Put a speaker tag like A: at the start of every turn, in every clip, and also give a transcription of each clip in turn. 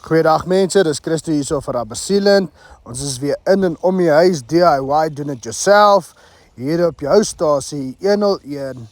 A: Goeiedag mense, dis Christo hier so vir Sealant. Ons is weer in en om die huis, DIY, doen it yourself. Hier op jou stasie 101.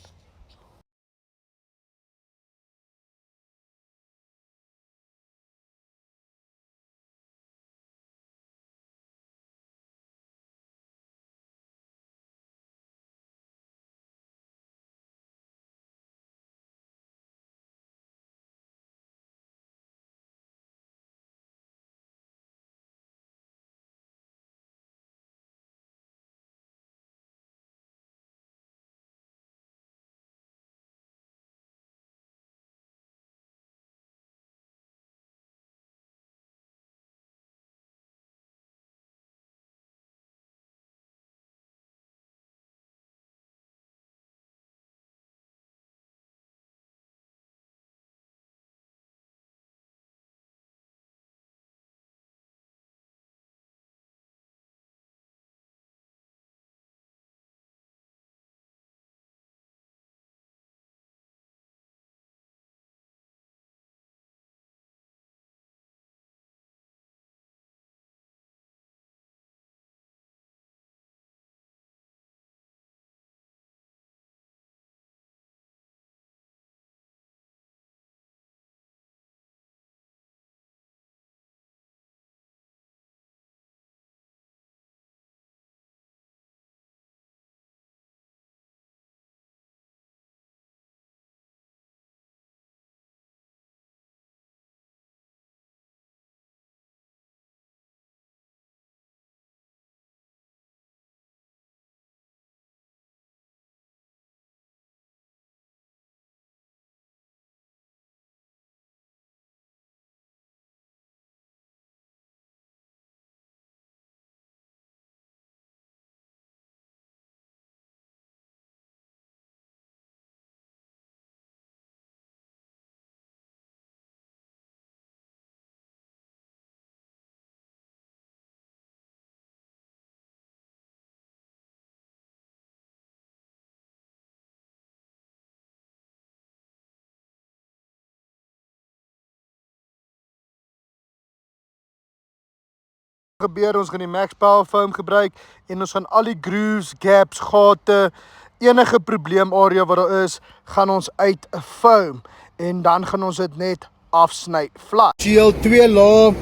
A: Ons gaan die Max Power foam gebruik en ons gaan al die grooves, gaps, gate, enige probleemarea wat daar is, gaan ons uit 'n foam en dan gaan ons dit net afsny vlak. Shield 2 laag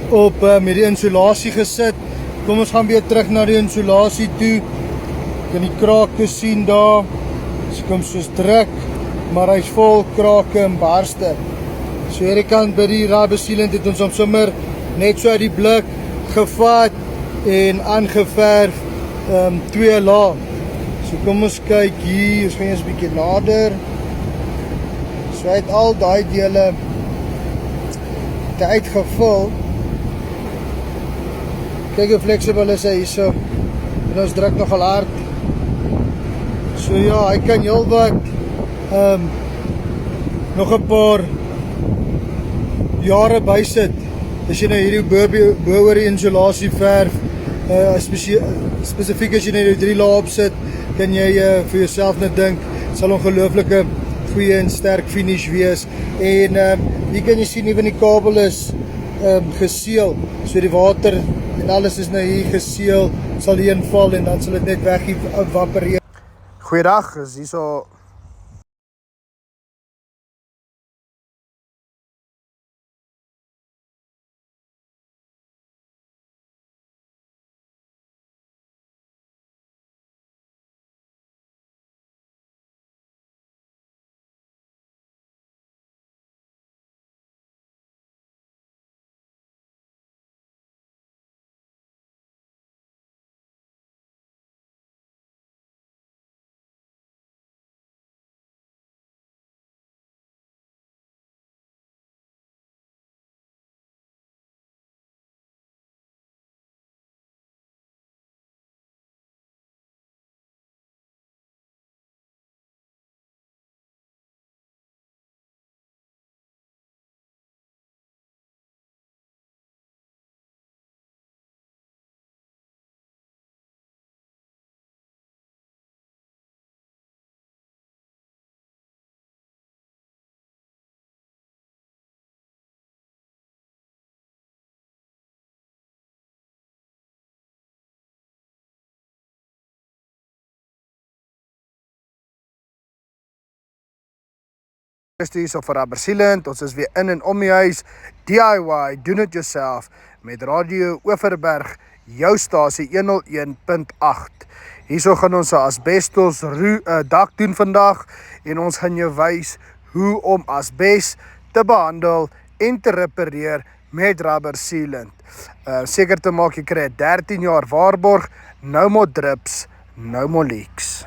A: op met die insulasie gesit. Kom ons gaan weer terug na die insulasie toe. Kan die krake sien daar. Dit kom soos druk, maar hy's vol krake en barste. So hierdie kant by die rubber sealant het ons hom sommer net so uit die blik gevat en aangeverf 2 laag. So kom ons kyk hier, ons gaan eens 'n bietjie nader. So hy het al daai dele uitgevul. Kyk hoe fleksibel is hy hierso. En ons druk nogal hard. So ja, hy kan heelwat nog 'n paar jare bysit. As jy nou hierdie bo oor die insulasie verf, spesifiek as jy nou 3 lae opsit, kan jy vir jouself net dink, sal ongelooflike goeie en sterk finish wees. En hier kan jy sien, ewen die kabel is geseël, so die water en alles is nou hier geseël, sal hier inval en dan sal dit net weg evaporeer. Goeiedag, is hier so Hier vir Rubber Sealant. Ons is weer in en om die huis. DIY, doen it yourself met Radio Oeverberg, jou stasie 101.8. Hierso gaan ons 'n asbestos dak doen vandag en ons gaan jou wys hoe om asbes te behandel en te repareer met Rubber Sealant. Seker te maak jy kry 13 jaar waarborg, no more drips, no more leaks.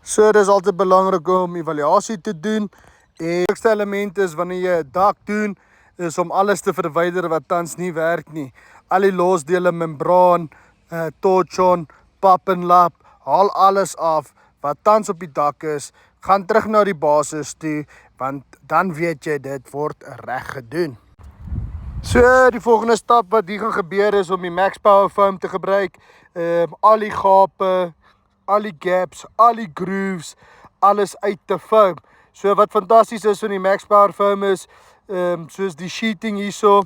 A: So dis altyd belangrik om evaluasie te doen. En die belangrikste element is wanneer jy 'n dak doen, is om alles te verwyder wat tans nie werk nie. Al die losdele, membraan, torchon, pap en lap, haal alles af wat tans op die dak is. Gaan terug na die basis toe, want dan weet jy dit word reg gedoen. So die volgende stap wat hier gaan gebeur is om die Max Power Foam te gebruik. Al die gape, al die gaps, al die grooves, alles uit te foam. So wat fantasties is van die Max Power Foam is, soos die sheeting hierso,